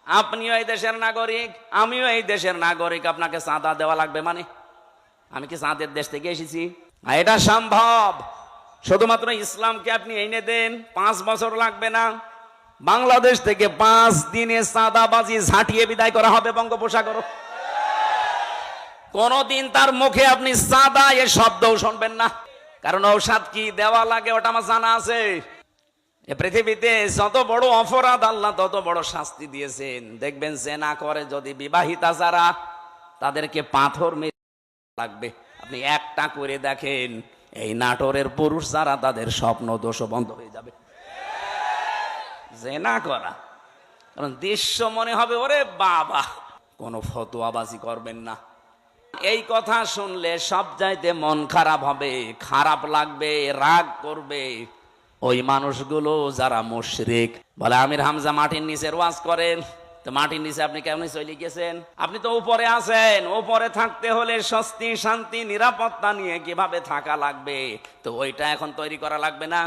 আপনিও এই দেশের নাগরিক, আমিও এই দেশের নাগরিক, আপনাকে চাঁদা দেওয়া লাগবে মানে? আমি কি চাঁদের দেশ থেকে এসেছি? এটা সম্ভব। শুধুমাত্র ইসলামকে আপনি এনে দেন, 5 বছর লাগবে না। বাংলাদেশ থেকে 5 দিনে চাঁদাবাজি ঝাঁটিয়ে বিদায় করা হবে বঙ্গোপসাগর। কোনদিন তার মুখে আপনি চাঁদা এ শব্দও শুনবেন না। কারণ ঔষধ কি দেওয়া লাগে ওটা আমার জানা আছে। এ পৃথিবীতে যত বড় অপরাধ আল্লাহ তত বড় শাস্তি দিয়েছেন। দেখবেন জেনা করে যদি বিবাহিতা যারা, তাদেরকে পাথর মেরে লাগবে। আপনি একটা করে দেখেন, এই নাটোরের পুরুষ যারা, তাদের স্বপ্ন দোষ বন্ধ হয়ে যাবে। জেনা করা কারণ দৃশ্য মনে হবে ওরে বাবা, কোনো ফতোয়াবাজি করবেন না। এই কথা শুনলে সব চাইতে মন খারাপ হবে, খারাপ লাগবে, রাগ করবে ওই মানুষগুলো যারা মুশরিক। বলে আমির হামজা মাটির নিচে ওয়াজ করেন, তো মাটির নিচে আপনি কেমন চলে গেছেন? আপনি তো উপরে আছেন, উপরে থাকতে হলে স্বস্তি শান্তি নিরাপত্তা নিয়ে কিভাবে থাকা লাগবে, তো ওইটা এখন তৈরি করা লাগবে না?